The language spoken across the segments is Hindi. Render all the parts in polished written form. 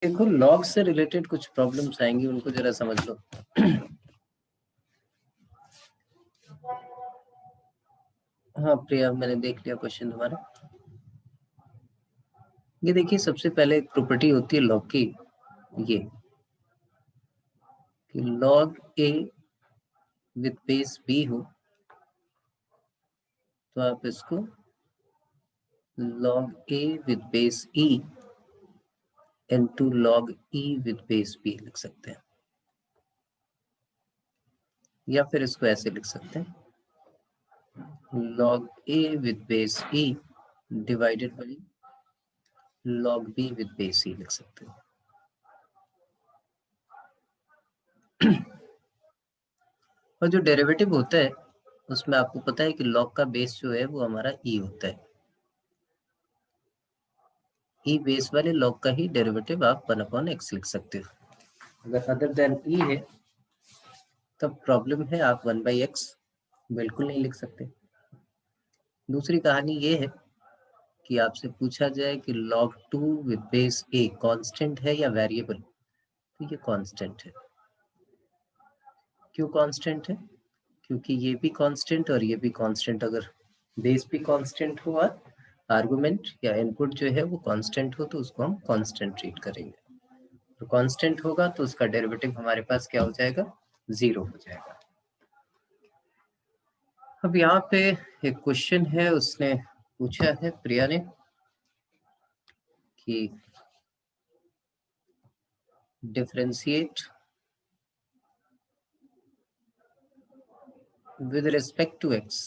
देखो लॉग से रिलेटेड कुछ प्रॉब्लम्स आएंगी, उनको जरा समझ लो। हाँ प्रिया, मैंने देख लिया क्वेश्चन तुम्हारा। ये देखिए, सबसे पहले एक प्रॉपर्टी होती है लॉग की, ये कि log A with base B हो तो आप इसको log a with base e into log e with base b लिख सकते हैं, या फिर इसको ऐसे लिख सकते हैं log a with base e divided by log b with base e लिख सकते हैं। और जो डेरिवेटिव होता है उसमें आपको पता है कि log का बेस जो है वो हमारा e होता है। e बेस वाले log का ही डेरिवेटिव आप 1/x लिख सकते हो। अगर अदर देन e है तब प्रॉब्लम है, आप 1/x बिल्कुल नहीं लिख सकते। दूसरी कहानी ये है कि आपसे पूछा जाए कि log 2 with base a constant है या वेरिएबल, तो ये कांस्टेंट है। क्यों कांस्टेंट है? क्योंकि ये भी कांस्टेंट और ये भी कांस्टेंट। अगर बेस भी कांस्टेंट हो और आर्गुमेंट या इनपुट जो है वो कांस्टेंट हो तो उसको हम कांस्टेंट ट्रीट करेंगे। तो कांस्टेंट होगा तो उसका डेरिवेटिव हमारे पास क्या हो जाएगा? 0 हो जाएगा। अब यहाँ पे एक क्वेश्चन है, उसने पूछा है प्रिया ने कि differentiate with respect to x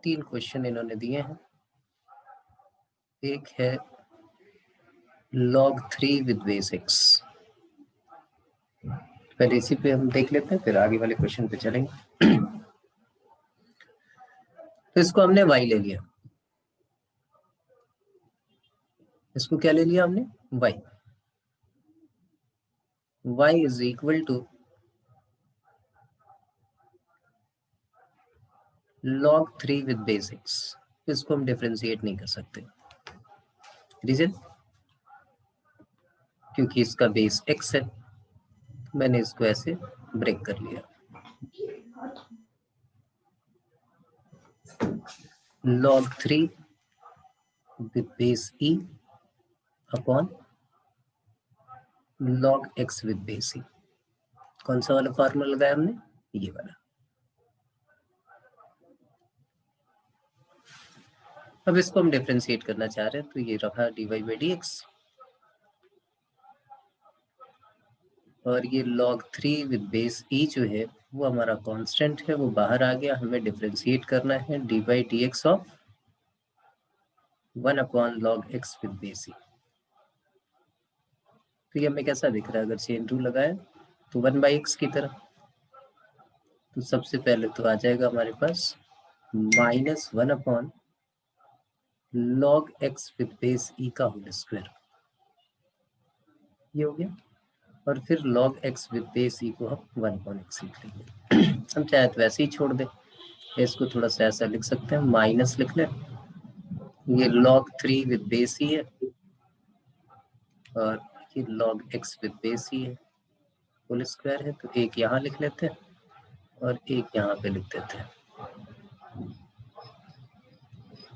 तीन क्वेश्चन इन्होंने दिए हैं। एक है log 3 with base x, पहले इसी पे हम देख लेते हैं फिर आगे वाले क्वेश्चन पे चलेंगे। तो इसको हमने y ले लिया, इसको क्या ले लिया हमने? y। y is equal to log 3 with base x। इसको हम डिफरेंशिएट नहीं कर सकते, रीजन क्योंकि इसका बेस x है। मैंने इसको ऐसे ब्रेक कर लिया। log 3 with base e upon log x with base e। कौन सा वाला फॉर्मूला लगाया हमने? ये वाला। अब इसको हम डिफरेंशिएट करना चाह रहे हैं तो ये रहा dy by dx, और ये log 3 विद बेस e जो है वो हमारा कांस्टेंट है, वो बाहर आ गया। हमें डिफरेंशिएट करना है dy dx of 1 upon log x with base e। तो ये हमें कैसा दिख रहा है? अगर चेन रूल लगाए तो 1/x की तरह। तो सबसे पहले तो आ जाएगा हमारे पास -1 upon log x with base e का होल स्क्वायर, ये हो गया। और फिर log x with base e को हम 1/x लिख लेंगे। हम चाहे तो वैसे ही छोड़ दें, इसको थोड़ा सा ऐसा लिख सकते हैं, माइनस लिख लें। ये log 3 विद बेस ही है और ये log x विद बेस ही है, होल स्क्वायर है। तो एक यहाँ लिख लेते हैं और एक यहाँ पे लिख देते हैं।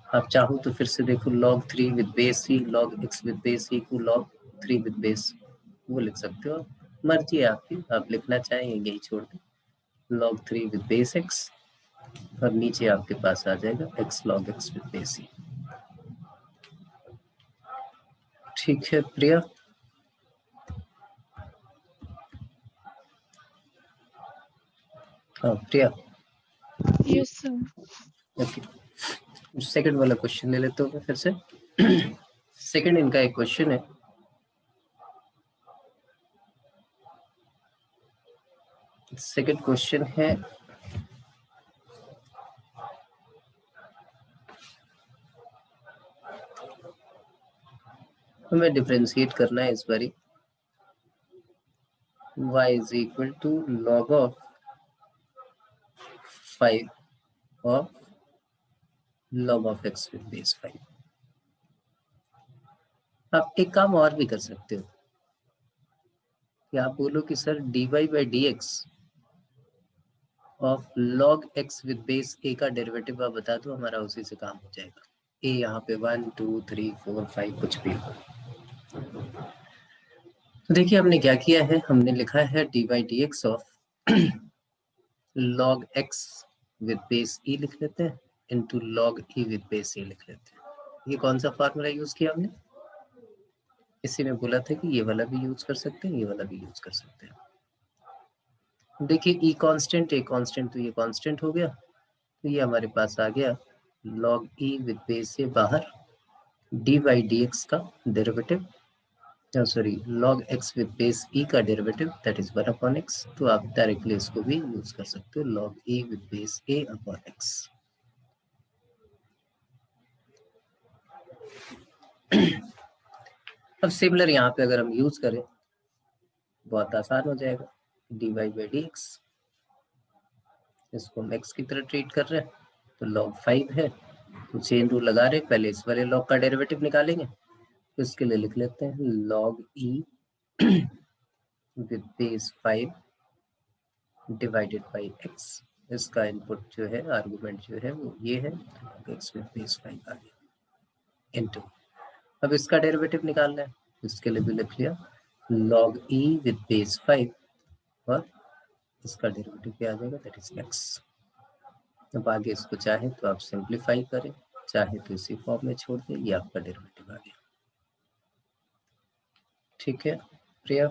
आप चाहो तो फिर से देखो, log 3 विद बेस ही, log x विद बेस ही को log 3 विद बेस, वो लिख सकते हो। मर्जी है आपकी, आप लिखना चाहें यही छोड़ दें log 3 विद बेस x, और नीचे आपके पास आ जाएगा x log x with base ही। ठीक है प्रिया? हाँ Priya. Yes sir. Okay, second वाला क्वेश्चन ले लेते हो फिर से। सेकंड इनका एक क्वेश्चन है, सेकंड क्वेश्चन है हमें डिफरेंशिएट करना है इस बारी y is equal to log of 5 of log of x with base 5। आप एक काम और भी कर सकते हो कि आप बोलो कि sir dy by dx of log x with base a का डेरिवेटिव आप बता दो, हमारा उसी से काम हो जाएगा। a यहाँ पे 1 2 3 4 5 कुछ भी हो। तो देखिए हमने क्या किया है, हमने लिखा है dy dx of log x with base e लिख लेते हैं into log e with base a लिख लेते हैं। ये कौन सा फार्मूला यूज किया हमने? इसी में बोला था कि ये वाला भी यूज कर सकते हैं, ये वाला भी यूज कर सकते हैं। देखिए e कांस्टेंट, a कांस्टेंट, तो ये कांस्टेंट हो गया, तो ये हमारे पास आ गया log e with base a बाहर, dy dx का derivative, sorry log x with base e का derivative that is 1 upon x। तो आप डायरेक्टली इसको भी यूज कर सकते हो, log e with base a upon x। अब सिमिलर यहाँ पे अगर हम यूज करें बहुत आसान हो जाएगा, dy by dx, इसको हम x की तरह ट्रीट कर रहे हैं, तो log 5 है, तो चेन रूल लगा रहे, पहले इस वाले log का डेरिवेटिव निकालेंगे, तो इसके लिए लिख लेते हैं log e with base 5 divided by x। इसका इनपुट जो है, आर्गुमेंट जो है वो ये है, x with base 5 आ गया इनटू, अब इसका डेरिवेटिव निकालना है, इसके लिए भी लिख लिया log e with base 5 और इसका डेरिवेटिव क्या आ जाएगा, दैट इज x। अब आगे इसको चाहे तो आप सिंप्लीफाई करें, चाहे तो इसी फॉर्म में छोड़ दें, ये आपका डेरिवेटिव आ गया। ठीक है प्रिया?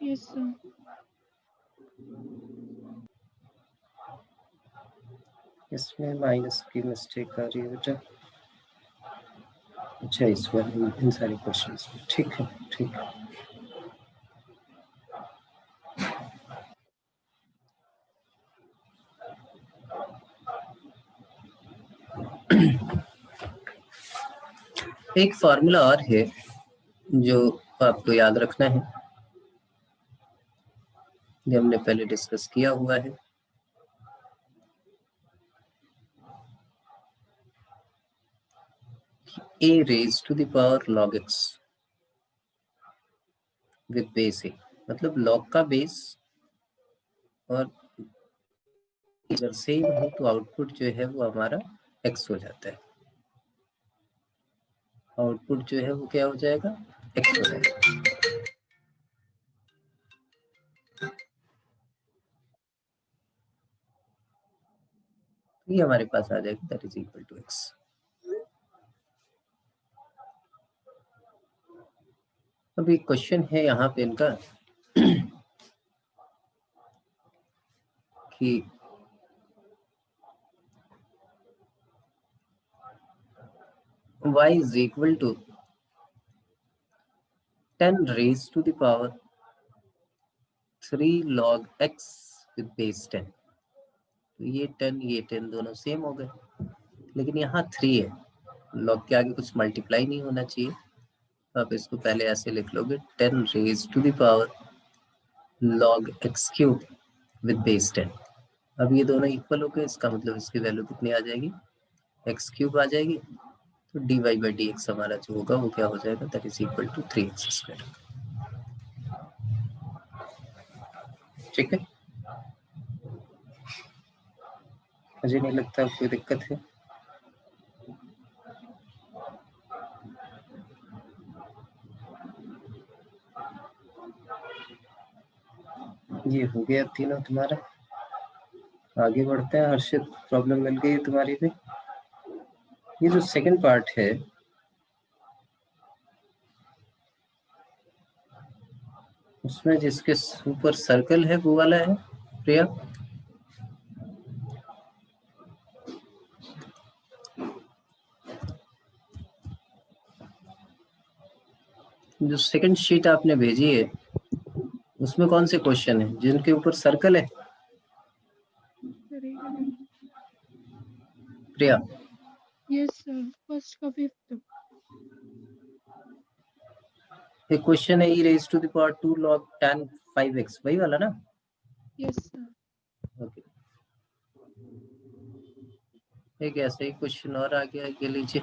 Yes, sir. इसमें माइनस की मिस्टेक आ रही है बेटा। अच्छा इस बार इन सारे क्वेश्चंस में, ठीक है ठीक है। एक फार्मूला और है जो आपको याद रखना है, जो हमने पहले डिस्कस किया हुआ है। a raised to the power log x with base a, मतलब log का बेस और अगर सेम हो तो आउटपुट जो है वो हमारा x हो जाता है, आउटपुट जो है वो क्या हो जाएगा, x हो जाएगा। ये हमारे पास आ जाएगा that is equal to x। अभी क्वेश्चन है यहाँ पे इनका कि y is equal to 10 raised to the power 3 log x with base 10। तो ये 10 दोनों सेम हो गए, लेकिन यहाँ 3 है, log के आगे कुछ मल्टीप्लाई नहीं होना चाहिए, आप इसको पहले ऐसे लिख लोगे 10 raised to the power log x cube with base 10। अब ये दोनों इक्वल हो गए, इसका मतलब इसकी वैल्यू कितनी आ जाएगी, x क्यूब आ जाएगी, तो dy by dx हमारा जो होगा वो क्या हो जाएगा, that is equal to 3x square. ठीक है, मुझे नहीं लगता कोई दिक्कत है। ये हो गया तीनों तुम्हारा, आगे बढ़ते हैं। हर्षित प्रॉब्लम मिल गई तुम्हारी भी। ये जो सेकंड पार्ट है उसमें जिसके ऊपर सर्कल है वो वाला है प्रिया, जो सेकंड शीट आपने भेजी है उसमें कौन से क्वेश्चन है जिनके ऊपर सर्कल है प्रिया? Yes, sir. First का fifth. एक क्वेश्चन है e raised to the power 2 log tan 5x, वही वाला ना? Yes, sir. ओके, एक ऐसे ही क्वेश्चन और आ गया, ये लीजिए।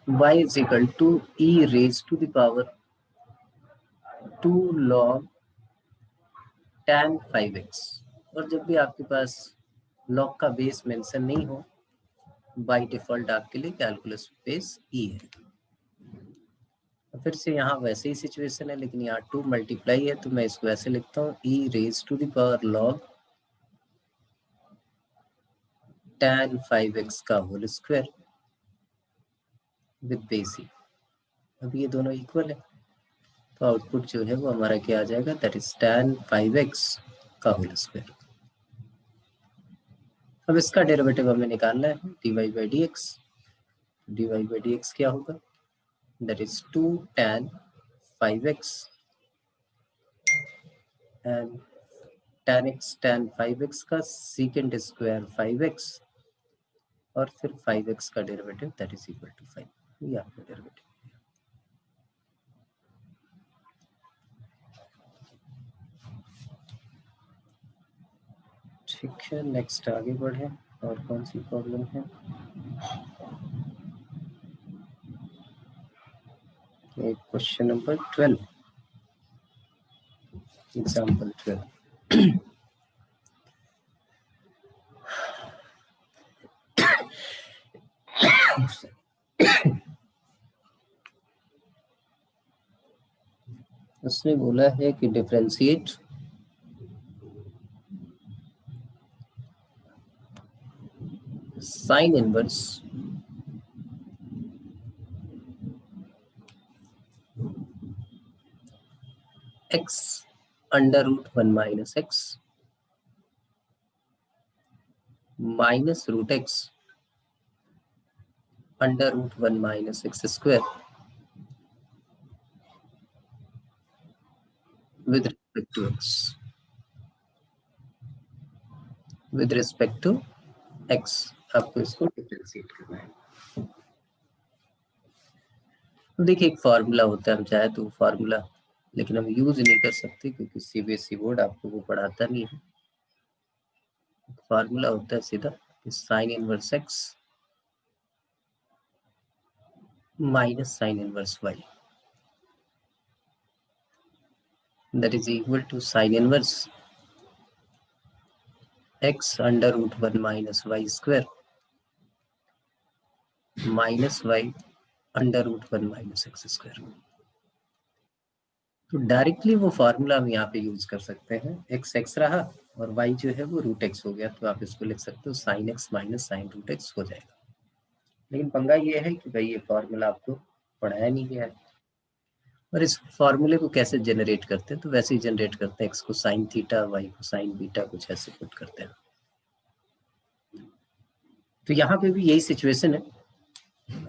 y is equal to e raised to the power 2 log tan 5x। और जब भी आपके पास log का बेस मेंशन नहीं हो, बाय डिफॉल्ट आपके लिए कैलकुलस बेस e है। फिर से यहाँ वैसे ही सिचुएशन है, लेकिन यहाँ 2 मल्टीप्लाई है, तो मैं इसको ऐसे लिखता हूँ e raise to the power log tan 5x का whole square with base e। अब ये दोनों इक्वल है, तो आउटपुट जो है वो हमारा क्या आ जाएगा, दैट इज tan 5x का होल स्क्वायर। अब इसका डेरिवेटिव हमें निकालना है, dy by dx। dy by dx क्या होगा, that is 2 tan 5x and tan 5x का सेकेंड स्क्वायर 5x और फिर 5x का derivative that is equal to 5। ये आपका डेरिवेटिव। ठीक है, नेक्स्ट आगे बढ़े। और कौन सी प्रॉब्लम है, क्वेश्चन नंबर 12, एग्जाम्पल 12। उसने बोला है कि differentiate sine inverse x under root 1 minus x minus root x under root 1 minus x square with respect to x, with respect to x आपको इसको डिफरेंशिएट करना है। देखिए, एक फार्मूला होता है, हम चाहे तो फार्मूला लेकिन हम यूज नहीं कर सकते क्योंकि सीबीएसई बोर्ड आपको वो पढ़ाता नहीं है। फार्मूला होता है सीधा sine inverse x minus sine inverse y, that is equal to sin inverse x under root 1 minus y square minus y under root 1 minus x square। तो डायरेक्टली वो फॉर्मूला हम यहाँ पे यूज कर सकते हैं, x x रहा और y जो है वो रूट x हो गया, तो आप इसको लिख सकते हो sin x minus sine root x हो जाएगा। लेकिन पंगा ये है कि भाई ये फॉर्मूला आपको पढ़ाया नहीं गया है। और इस फॉर्मूले को कैसे जनरेट करते हैं, तो वैसे ही जनरेट करते हैं, x को साइन थीटा y को साइन बीटा कुछ ऐसे पुट करते हैं। तो यहाँ पे भी यही सिचुएशन है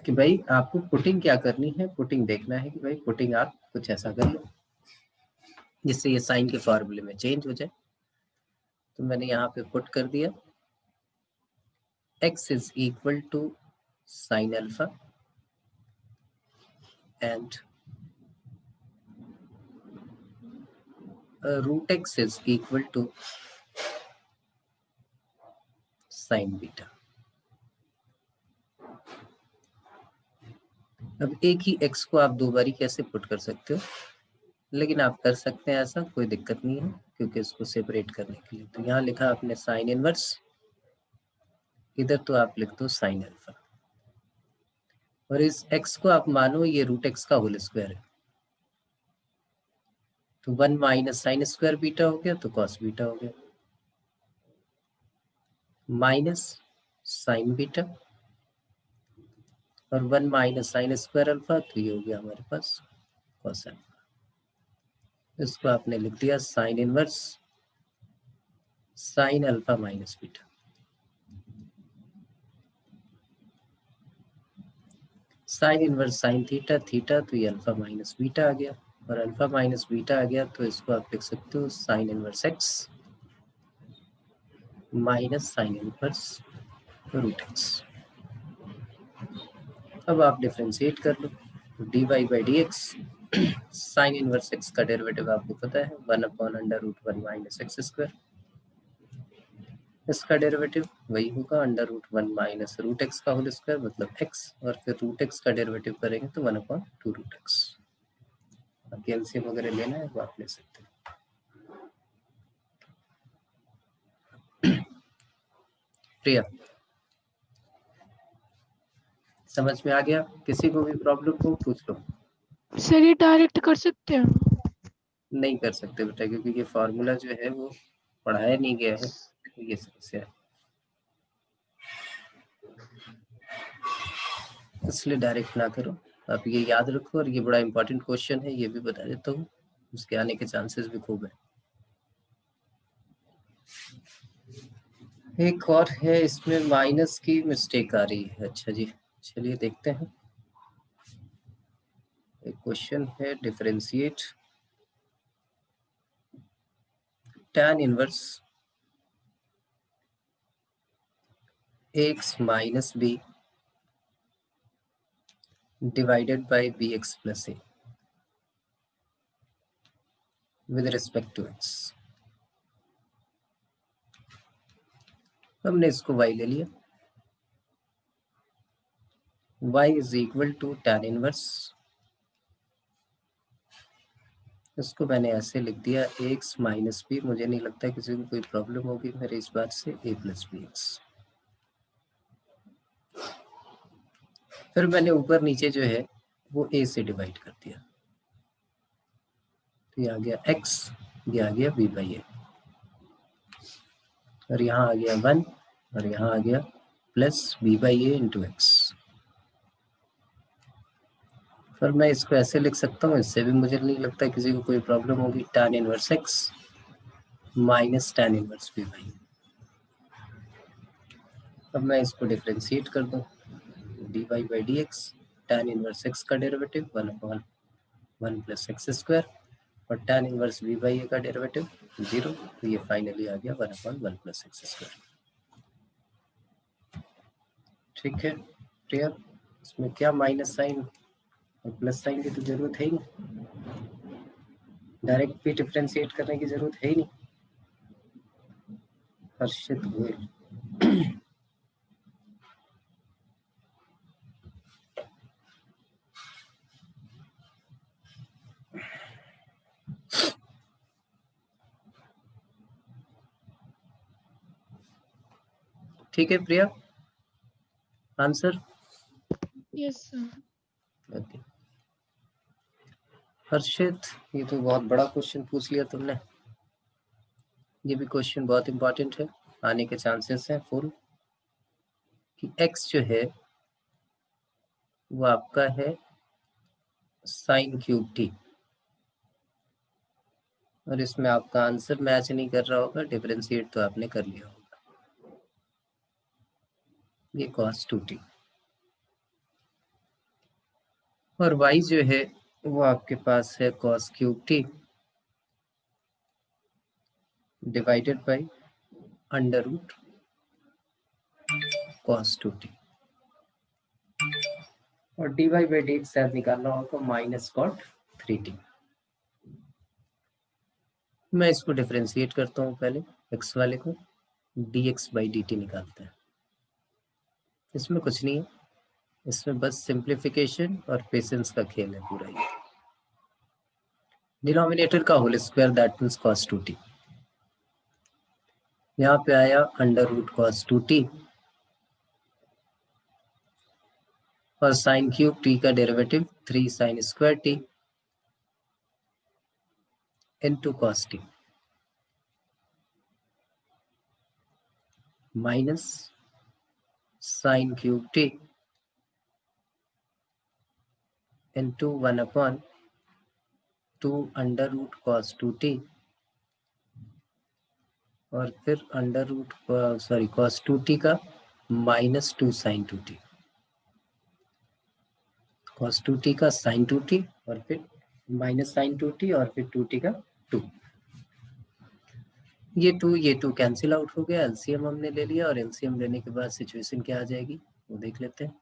कि भाई आपको पुटिंग क्या करनी है, पुटिंग देखना है कि भाई पुटिंग आप कुछ ऐसा कर लो जिससे ये साइन के फॉर्मूले में चेंज हो जाए। तो मैंने यहाँ पे पुट कर दिया x is equal to sine alpha and root x is equal to sine beta. अब एक ही x को आप दो बारी कैसे पुट कर सकते हो, लेकिन आप कर सकते हैं ऐसा, कोई दिक्कत नहीं है क्योंकि इसको सेपरेट करने के लिए। तो यहाँ लिखा आपने साइन इनवर्स, इधर तो आप लिख दो साइन अल्फा और इस x को आप मानो ये रूट x का होल स्क्वायर है, तो 1 माइनस साइन स्क्वायर बीटा हो गया तो कॉस बीटा हो गया माइनस साइन बीटा और 1 माइनस साइन स्क्वायर अल्फा, तो ये हो गया हमारे पास कॉस अल्फा। इसको आपने लिख दिया sine inverse sine alpha minus beta. Sine inverse sine theta theta, तो ये अल्फा माइनस बीटा आ गया और अल्फा माइनस बीटा आ गया, तो इसको आप लिख सकते हो sine inverse x minus sine inverse root x. अब आप डिफरेंशिएट कर लो, d y by d x sine inverse x का डेरिवेटिव आपको पता है 1/√1 माइनस एक्स स्क्वायर। इसका डेरिवेटिव वही होगा √1 माइनस रूट एक्स का होल स्क्वायर मतलब एक्स, और फिर रूट एक्स का डेरिवेटिव करेंगे तो 1/2 रूट एक्स। बाकी एलसीएम वगैरह लेना है वो आप ले सकते हैं। प्रिया, समझ में आ गया? किसी को भी प्रॉब्लम को पूछ लो। सर ये डायरेक्ट कर सकते हैं? नहीं कर सकते बेटा, क्योंकि ये फॉर्मूला जो है वो पढ़ाया नहीं गया है, ये समस्या है, इसलिए डायरेक्ट ना करो। आप ये याद रखो, और ये बड़ा इंपॉर्टेंट क्वेश्चन है, ये भी बता देता हूँ, उसके आने के चांसेस भी खूब है। एक और है, इसमें माइनस की मिस्टेक आ रही है। अच्छा जी, चलिए देखते हैं। एक क्वेश्चन है, differentiate tan inverse x minus b divided by bx plus a with respect to x। हमने इसको y ले लिया, y is equal to tan inverse, इसको मैंने ऐसे लिख दिया x माइनस बी। मुझे नहीं लगता किसी को कोई प्रॉब्लम होगी मेरे इस बात से, a प्लस बी एक्स। फिर मैंने ऊपर नीचे जो है वो a से डिवाइड कर दिया, तो ये आ गया x, ये आ गया b बाई a, और यहाँ आ गया 1, और यहाँ आ गया plus b by a into x. फिर मैं इसको ऐसे लिख सकता हूँ, इससे भी मुझे नहीं लगता किसी को कोई प्रॉब्लम होगी, tan inverse x minus tan inverse b by. अब मैं इसको डिफ्रेंशिएट कर दूँ, dy by d x, tan inverse x का डेरिवेटिव 1/1 प्लस एक्स स्क्वायर, और tan inverse b by a का डेरिवेटिव 0, तो ये फाइनली आ गया 1/1 प्लस एक्स स्क्वायर। ठीक है क्लियर? इसमें क्या माइनस साइन और प्लस साइन की तो जरूरत है ही नहीं, डायरेक्ट भी डिफ्रेंशिएट करने की जरूरत है ही नहीं। हर्षित गोयल, ठीक है प्रिया, आंसर? Yes sir. ओके हर्षित, ये तो बहुत बड़ा क्वेश्चन पूछ लिया तुमने। ये भी क्वेश्चन बहुत इंपॉर्टेंट है, आने के चांसेस हैं फुल, कि x जो है वो आपका है साइन क्यूब टी, और इसमें आपका आंसर मैच नहीं कर रहा होगा, डिफरेंशिएट तो आपने कर लिया होगा, ये cos 2t, और y जो है वो आपके पास है cos cube t divided by under root cos 2t, और dy बाई डी एक्स शायद निकालना होगा माइनस cot 3t। मैं इसको डिफरेंशिएट करता हूँ, पहले x वाले को dx बाई dt निकालते हैं। इसमें कुछ नहीं है, इसमें बस सिंप्लीफिकेशन और पेशेंस का खेल है पूरा। ये डिनोमिनेटर का whole square that means cos 2t, यहाँ पे आया अंडर रूट cos 2t, और साइन क्यूब t का derivative 3 sine square t into cos t minus sine cube t into 1/2 under root cos 2t, और फिर अंडर रूट cos 2t का minus 2 sine 2t, cos 2t का साइन 2t, और फिर माइनस साइन 2t, और फिर 2t का 2। ये टू कैंसिल आउट हो गया, एलसीएम हमने ले लिया, और एलसीएम लेने के बाद सिचुएशन क्या आ जाएगी वो देख लेते हैं।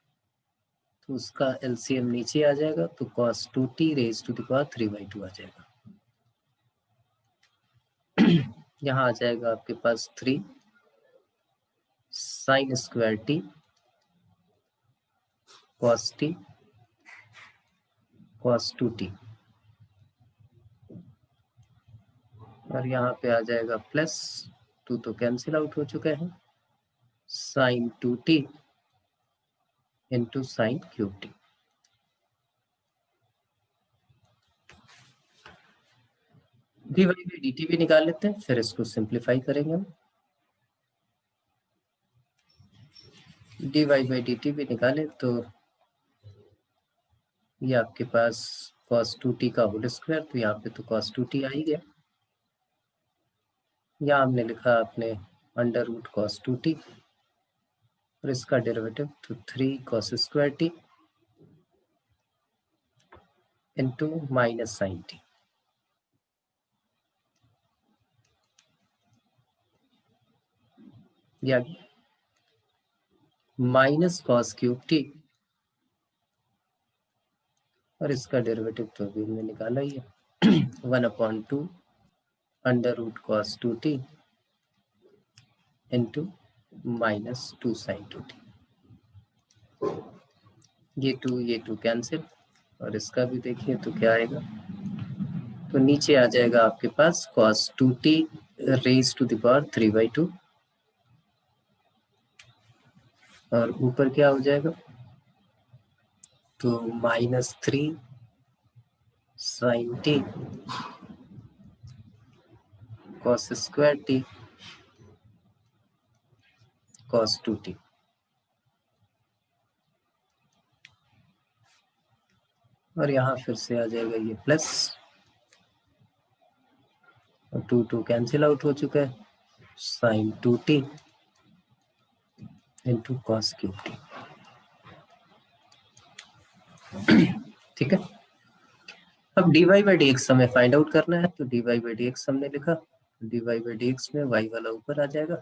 तो उसका एलसीएम नीचे आ जाएगा, तो cos 2t raise to the power 3/2 आ जाएगा। यहाँ आ जाएगा आपके पास 3 sin square t cos t cos 2t, और यहाँ पे आ जाएगा प्लस 2 तो कैंसिल आउट हो चुके हैं, sin 2t into sine cube t. D y by d t भी निकाल लेते हैं, फिर इसको सिंप्लीफाई करेंगे हम। D y by d t भी निकाले तो ये आपके पास cos 2t का होल स्क्वायर, तो यहाँ पे तो cos 2t आ ही गया। यहाँ हमने लिखा अपने अंडर रूट cos 2t और इसका डेरिवेटिव तो 3 cos square t into minus sine t. या माइनस कॉस क्यूब टी, और इसका डेरिवेटिव तो अभी हमने निकाला ही है 1/2 under root cos 2t into minus 2 sine 2t। ये टू कैंसिल, और इसका भी देखिए तो क्या आएगा, तो नीचे आ जाएगा आपके पास cos 2t raise to the power 3/2, और ऊपर क्या हो जाएगा, तो -3 sin t cos square t cos 2t। और यहाँ फिर से आ जाएगा ये प्लस, और 2 कैंसिल आउट हो चुका है, sin 2t into cos cube t। ठीक है, अब dy बाई डी एक्स हमें फाइंड आउट करना है, तो dy बाई डी एक्स हमने लिखा, dy बाई डी एक्स में y वाला ऊपर आ जाएगा,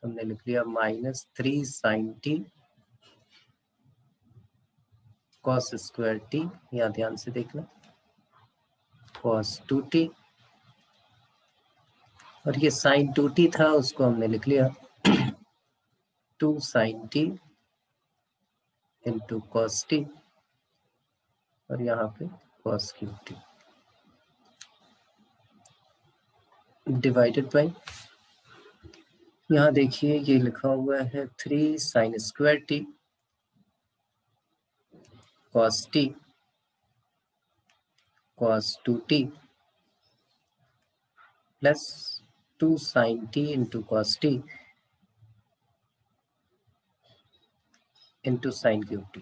हमने लिख लिया -3 sin t cos square t, यहाँ ध्यान से देखना, cos 2t, और ये sin 2t था उसको हमने लिख लिया 2 sin t into cos t, और यहाँ पे cos cube t divided by, यहाँ देखिए ये लिखा हुआ है 3 sin square t cos t cos 2t plus 2 sin t into cos t into sine cube t।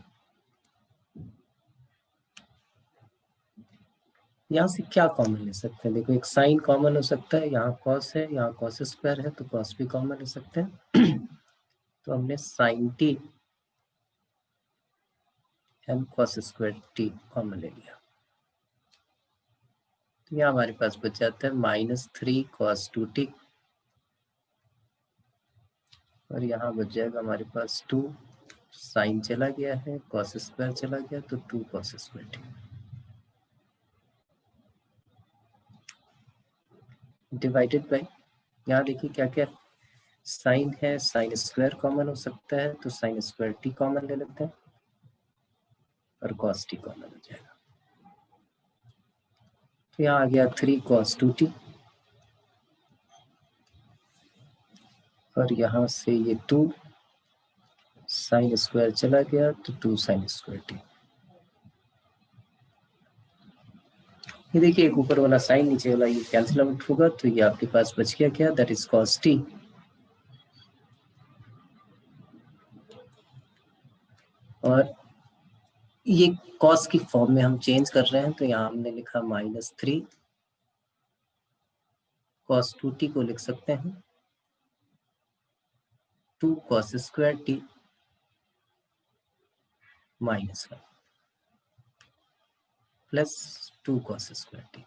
यहाँ से क्या कॉमन ले सकते हैं, देखो एक साइन कॉमन हो सकता है, यहाँ cos है, यहाँ cos स्क्वायर है, तो cos भी कॉमन ले सकते हैं तो हमने sin t and cos square t common ले लिया, तो यहाँ हमारे पास बच जाता है -3 cos 2t, और यहाँ बच जाएगा हमारे पास 2 साइन चला गया है, cos स्क्वायर चला गया, तो 2 cos square t divided by, यहाँ देखिए क्या क्या साइन है, साइन स्क्वायर कॉमन हो सकता है, तो साइन स्क्वायर t कॉमन ले लेते हैं, और cos t कॉमन हो जाएगा, तो यहाँ आ गया 3 cos 2t, और यहाँ से ये 2 साइन स्क्वायर चला गया, तो 2 साइन स्क्वायर t। ये देखिए एक ऊपर वाला साइन नीचे वाला ये कैंसिल आउट होगा, तो ये आपके पास बच गया क्या, दैट इज cos t, और ये cos की फॉर्म में हम चेंज कर रहे हैं, तो यहाँ हमने लिखा -3 cos 2t को लिख सकते हैं 2 cos square t -1 plus 2 cos square t।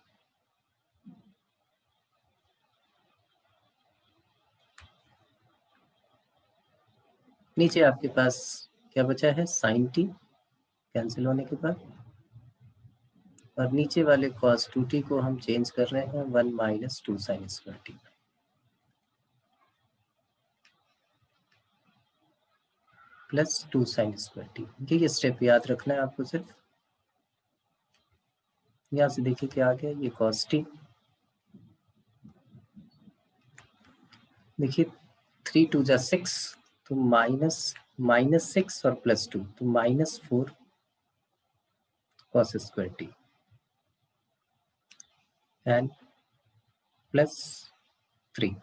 नीचे आपके पास क्या बचा है, sin t कैंसिल होने के बाद, और नीचे वाले cos 2t को हम चेंज कर रहे हैं 1 minus 2 sine square T plus 2 sine square T. ये स्टेप याद रखना है आपको सिर्फ। यहाँ से देखिए क्या आ गया, ये cos t, देखिए 3 2 जा 6, तो माइनस 6 और प्लस 2, तो -4 cos square T and plus 3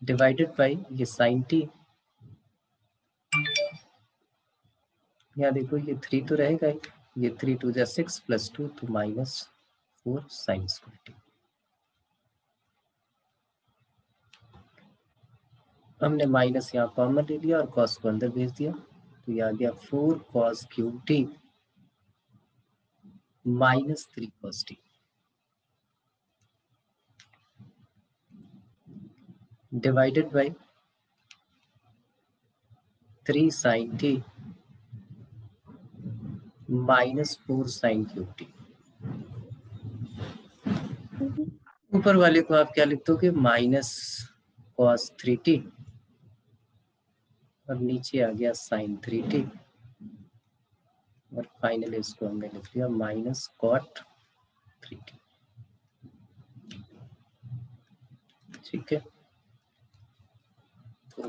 divided by ये साइन टी। यहाँ देखो ये 3 तो रहेगा ही, ये 3 2 जा 6 प्लस 2, तो -4 साइन स्क्वायर टी। हमने माइनस यहाँ कॉमन ले लिया और कॉस को अंदर भेज दिया, तो ये आ गया 4 cos cube T minus 3 cos T divided by 3 sin t minus 4 sin cube T. ऊपर वाले को आप क्या लिख दोगे, माइनस cos 3t, और नीचे आ गया sin 3t, और फाइनली इसको हमने लिख दिया माइनस cot 3t। ठीक है, तो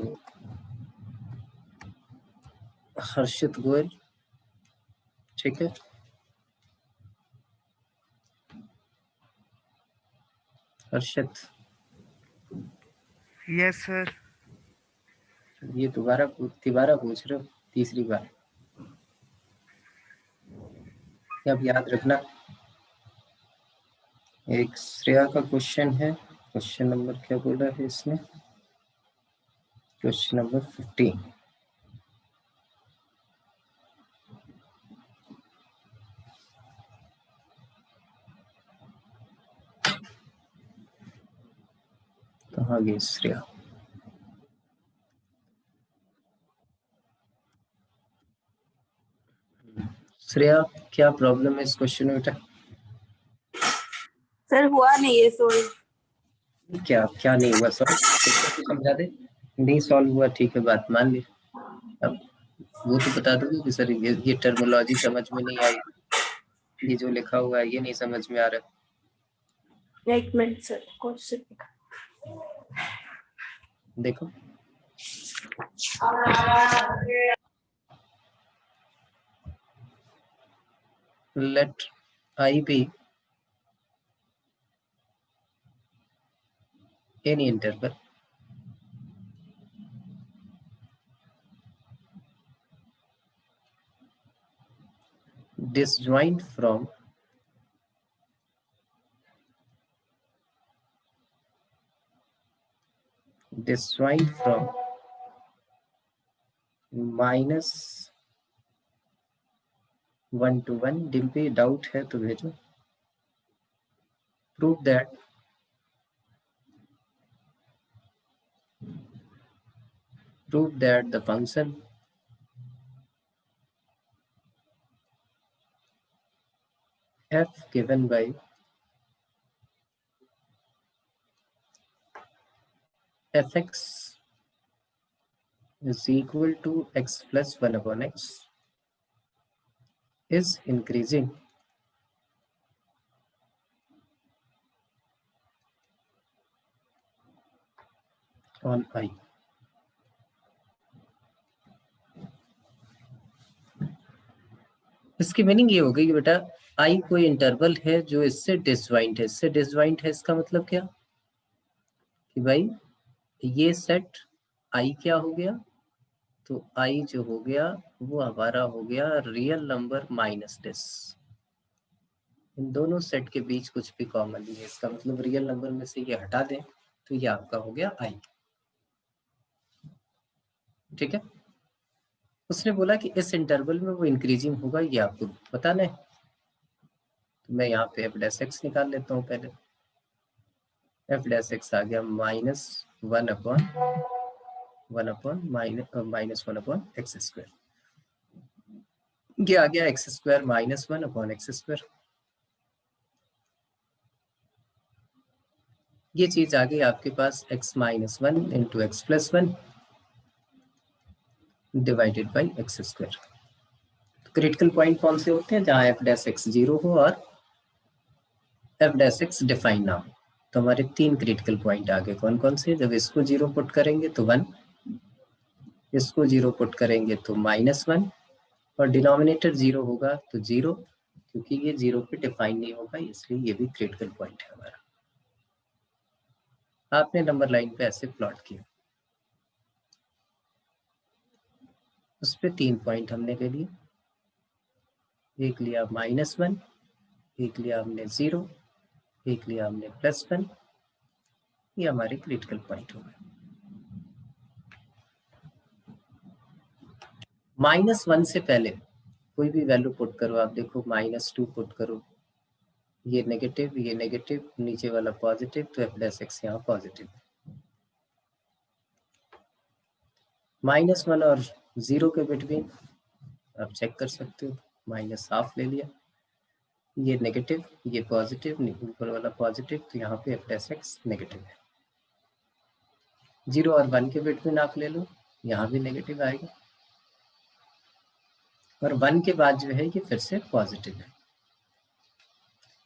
हर्षित गोयल, ठीक है, हर्षित, यस सर। ये दोबारा पूछ रहे हो तीसरी बार। अब याद रखना, एक श्रेया का क्वेश्चन है, क्वेश्चन नंबर क्या बोला है इसने, क्वेश्चन नंबर 15। कहाँ गई श्रेया? श्रेया, क्या प्रॉब्लम है इस क्वेश्चन में बेटा? सर हुआ नहीं है सॉल्व। क्या क्या नहीं हुआ सॉल्व? समझा दे। नहीं सॉल्व हुआ, ठीक है, बात मान ली। अब वो तो बता दोगे कि सर ये टर्मिनोलॉजी समझ में नहीं आई, ये जो लिखा हुआ है ये नहीं समझ में आ रहा। एक मिनट सर, क्वेश्चन देखो, let I be any interval disjoint from -1 to 1। Dimpy doubt है तो भेजो। Prove that the function f given by fx is equal to x plus 1 upon x is increasing on I। इसकी मीनिंग ये हो गई कि बेटा I कोई इंटरवल है जो इससे डिसजॉइंट है। इससे डिसजॉइंट है इसका मतलब क्या कि भाई ये सेट I क्या हो गया, तो I जो हो गया वो हमारा हो गया रियल नंबर माइनस डिस। इन दोनों सेट के बीच कुछ भी कॉमन नहीं है, इसका मतलब रियल नंबर में से ये हटा दें तो ये आपका हो गया I। ठीक है, उसने बोला कि इस इंटरवल में वो इंक्रीजिंग होगा, ये आपको बताना है। तो मैं यहाँ पे एफ डैश एक्स निकाल लेता हूँ पहले। एफ डैश एक्स आ गया -1 अपॉन 1 अपॉन -1/x²। ये आ गया x² -1 अपॉन x²। ये चीज आ गई आपके पास x -1 × x+1 divided by x²। Critical point कौन से होते हैं? जहां f' 0 हो और f' डिफाइन ना हो। तो हमारे 3 क्रिटिकल पॉइंट आ गए। कौन कौन से? जब इसको 0 पुट करेंगे तो 1, इसको 0 पुट करेंगे तो -1, और डिनोमिनेटर 0 होगा तो 0, क्योंकि ये 0 पे डिफाइन नहीं होगा, इसलिए ये भी क्रिटिकल पॉइंट है हमारा। आपने नंबर लाइन पे ऐसे प्लॉट किया, उस पे 3 पॉइंट हमने ले लिए। एक लिया -1, एक लिया हमने 0, एक लिया हमने +1। ये हमारे क्रिटिकल पॉइंट हो गए। -1 से पहले कोई भी वैल्यू पुट करो, आप देखो -2 पुट करो, ये नेगेटिव, नीचे वाला पॉजिटिव, तो f' यहाँ पॉजिटिव है। -1 और 0 के बिटवीन आप चेक कर सकते हो, -1/2 ले लिया, ये नेगेटिव, ये पॉजिटिव, ऊपर वाला पॉजिटिव, तो यहाँ पे f' नेगेटिव है। 0 और 1 के बिटवीन आप ले लो, यहाँ भी नेगेटिव आएगा, और 1 के बाद जो है ये फिर से पॉजिटिव है।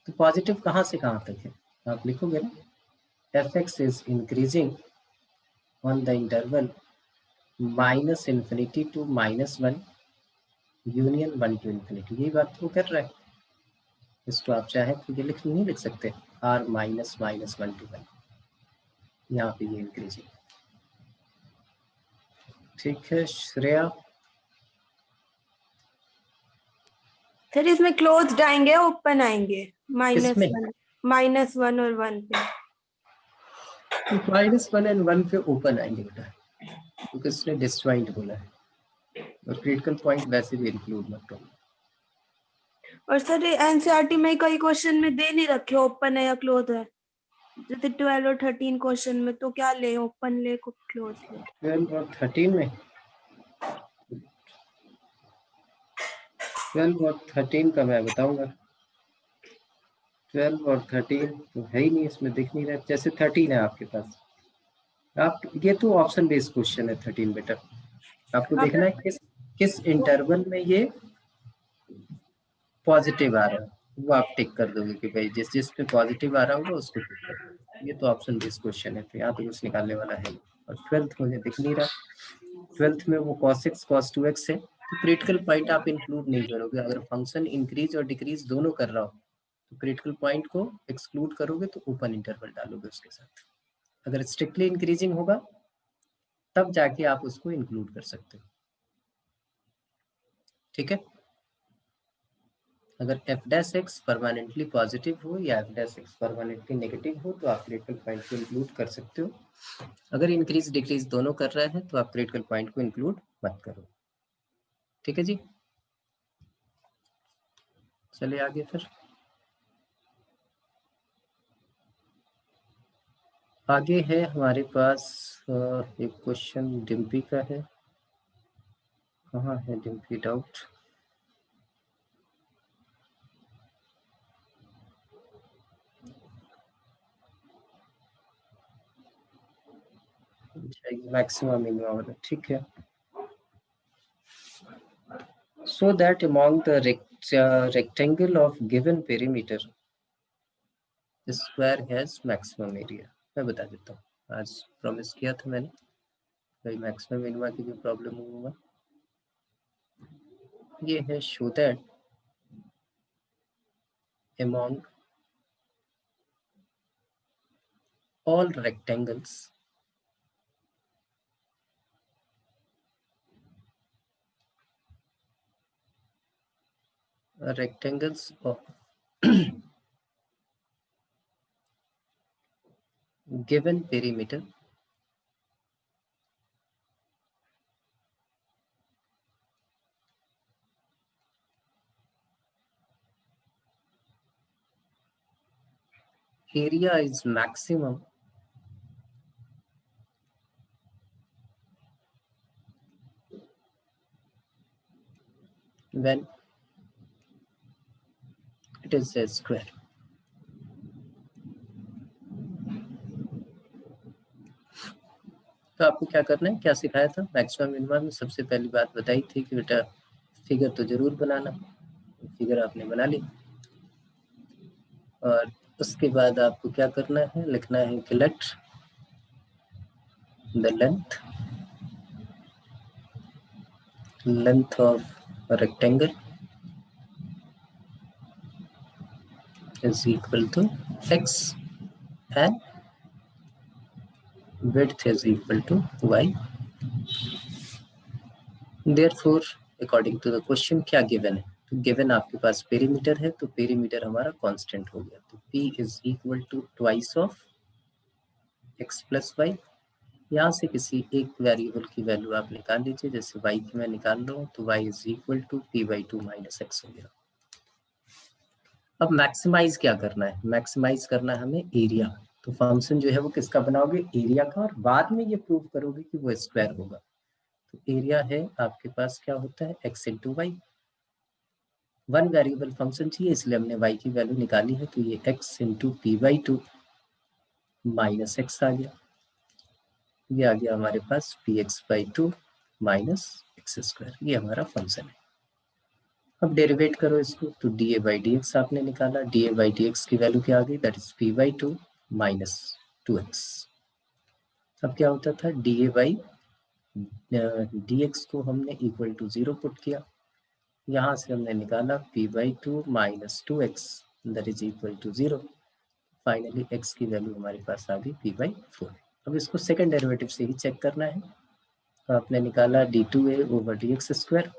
तो पॉजिटिव कहाँ से कहाँ तक है आप लिखोगे ना, f(x) is increasing on the interval -∞ to -1 union 1 to ∞। यही बात वो कर रहा है। इसको आप चाहे तो ये नहीं लिख सकते, r -1 to 1, यहाँ पे ये इंक्रीजिंग। ठीक है श्रेया? सर इसमें क्लोज्ड आएंगे, ओपन आएंगे? किसमें? -1 और 1 पे। -1 और 1 पे ओपन आएंगे बेटा, क्योंकि इसने डिस्जॉइंट बोला है, और क्रिटिकल पॉइंट वैसे भी इंक्लूड मत करो। और सर एनसीईआरटी में कई क्वेश्चन में दे नहीं रखे ओपन है या क्लोज है, जैसे 12 और 13 क्वेश्चन में, तो क्या ले, ओपन ले को क्लोज ले? 12 और 13 में, 12 और 13 का मैं बताऊंगा। 12 और 13 तो है ही नहीं, इसमें दिख नहीं रहा। जैसे 13 है आपके पास, आप ये तो ऑप्शन बेस्ड क्वेश्चन है 13 बेटा, आपको देखना है किस इंटरवल में ये पॉजिटिव आ रहा है, वो आप टिक कर दोगे कि भाई जिस पे पॉजिटिव आ रहा होगा उसको टिक कर दो। ये तो ऑप्शन बेस्ड क्वेश्चन है, तो यहाँ तो कुछ निकालने वाला है। और 12th मुझे दिख नहीं रहा, 12th में वो cos 6 cos 2x है, तो क्रिटिकल पॉइंट आप इंक्लूड नहीं करोगे। अगर फंक्शन इंक्रीज और डिक्रीज दोनों कर रहा हो तो क्रिटिकल पॉइंट को एक्सक्लूड करोगे, तो ओपन इंटरवल डालोगे उसके साथ। अगर स्ट्रिक्टली इंक्रीजिंग होगा तब जाके आप उसको इंक्लूड कर सकते हो। ठीक है? अगर f' परमानेंटली पॉजिटिव हो या f' परमानेंटली नेगेटिव हो तो आप क्रिटिकल पॉइंट को इंक्लूड कर सकते हो। अगर इंक्रीज डिक्रीज दोनों कर रहा है तो आप क्रिटिकल पॉइंट को इंक्लूड मत करो। ठीक है जी, चलिए आगे फिर। आगे है हमारे पास एक क्वेश्चन डिम्पी का है। कहाँ है डिम्पी? डाउट मैक्सिमम मिनिमम वाला। ठीक है। So that among the rectangle of given perimeter, the square has maximum area। मैं बता देता हूँ, आज प्रॉमिस किया था मैंने, भाई मैक्सिमम मिनिमा की भी प्रॉब्लम होगा। ये है show that among all rectangles of given perimeter area is maximum when it is a square. तो आपको क्या करना है, क्या सिखाया था मैक्सिमम मिनिमम में? सबसे पहली बात बताई थी कि बेटा फिगर तो जरूर बनाना, फिगर आपने बना ली, और उसके बाद आपको क्या करना है, लिखना है कि let the length of rectangle is equal to x and width is equal to y. Therefore, according to the question क्या given है, तो given आपके पास पेरीमीटर है, तो पेरीमीटर हमारा कांस्टेंट हो गया, तो p is equal to twice of x plus y. यहाँ से किसी एक वेरिएबल की वैल्यू आप निकाल लीजिए, जैसे y की मैं निकाल रहा हूँ, तो y is equal to p/2 minus x हो गया। अब मैक्सिमाइज क्या करना है, मैक्सिमाइज करना है हमें एरिया। तो फंक्शन जो है वो किसका बनाओगे, एरिया का, और बाद में ये प्रूव करोगे कि वो स्क्वायर होगा। तो एरिया है आपके पास क्या होता है, x into y. One variable function चाहिए, इसलिए हमने y की वैल्यू निकाली है, तो ये x into p/2 minus x आ गया, ये आ गया हमारे पास px/2 माइनस एक्स स्क्वायर, ये हमारा फंक्शन है। अब डेरिवेट करो इसको, तो dA/dx आपने निकाला, dA/dx की वैल्यू क्या आ गई, that is p/2 minus 2x। अब क्या होता था, dA/dx को हमने इक्वल टू 0 पुट किया, यहाँ से हमने निकाला p/2 minus 2x that is equal to 0। Finally x की वैल्यू हमारे पास आ गई p/4। अब इसको सेकंड डेरिवेटिव से ही चेक करना है, तो आपने निकाला d2a/dx square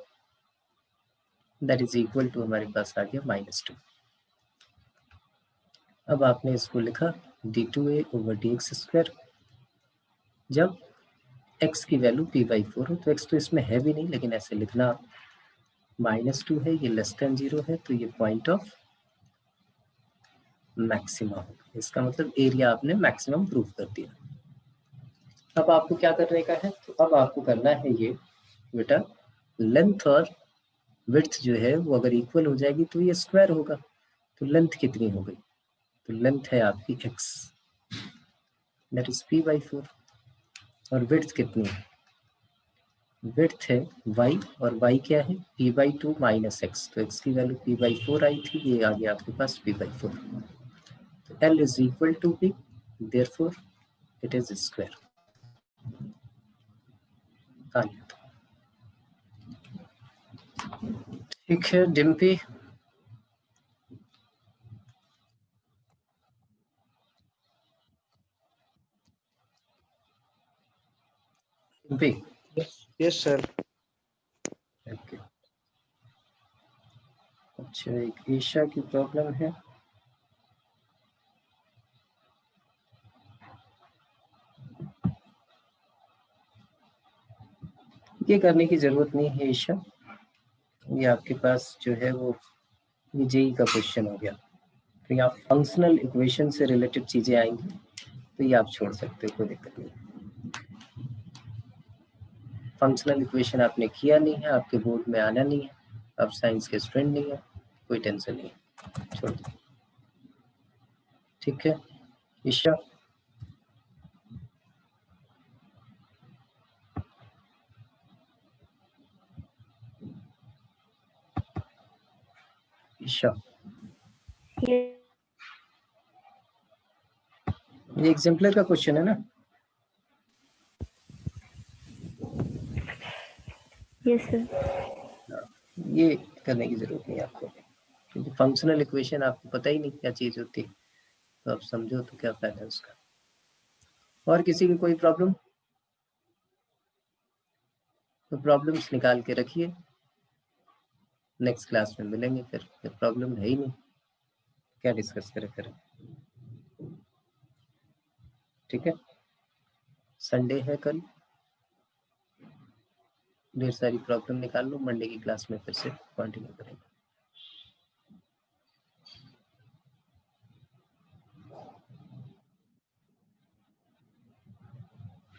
that is equal to हमारे पास आ गया -2। अब आपने इसको लिखा d2a/dx स्क्वायर, जब x की वैल्यू p/4 हो, तो x तो इसमें है भी नहीं, लेकिन ऐसे लिखना, -2 है, ये लेस देन 0 है, तो ये पॉइंट ऑफ मैक्सिमा हो, इसका मतलब एरिया आपने मैक्सिमम प्रूव कर दिया। अब आपको क्या करने का है, तो अब आपको करना है ये बेटा, लेंथ और विड्थ जो है वो अगर इक्वल हो जाएगी तो ये स्क्वायर होगा। तो लेंथ कितनी हो गई, तो लेंथ है आपकी x दैट इज p/4, और विड्थ कितनी है, विड्थ है y, और y क्या है, p/2 माइनस x, तो x की वैल्यू p/4 आई थी, ये आ गया आपके पास p/4। तो l is equal to p, therefore it is square. ठीक है Dimpy, Dimpy. Yes sir. Okay, अच्छा, एक ईशा की प्रॉब्लम है, ये करने की जरूरत नहीं है ईशा, ये आपके पास जो है वो ये जेई का क्वेश्चन हो गया, तो यहाँ फंक्शनल इक्वेशन से रिलेटेड चीजें आएंगी, तो ये आप छोड़ सकते हो, कोई दिक्कत नहीं। फंक्शनल इक्वेशन आपने किया नहीं है, आपके बोर्ड में आना नहीं है, आप साइंस के स्टूडेंट नहीं है, कोई टेंशन नहीं है, छोड़ दो। ठीक है ईशा, ईशा ये एग्जाम्पलर का क्वेश्चन है ना? Yes sir. ये करने की जरूरत नहीं आपको, क्योंकि फंक्शनल इक्वेशन आपको पता ही नहीं क्या चीज होती है, तो आप समझो तो क्या फायदा है उसका। और किसी की कोई प्रॉब्लम, तो प्रॉब्लम्स निकाल के रखिए, नेक्स्ट क्लास में मिलेंगे फिर प्रॉब्लम है ही नहीं, क्या डिस्कस करें फिर। ठीक है, संडे है कल, ढेर सारी प्रॉब्लम निकाल लो, मंडे की क्लास में फिर से कंटिन्यू करेंगे।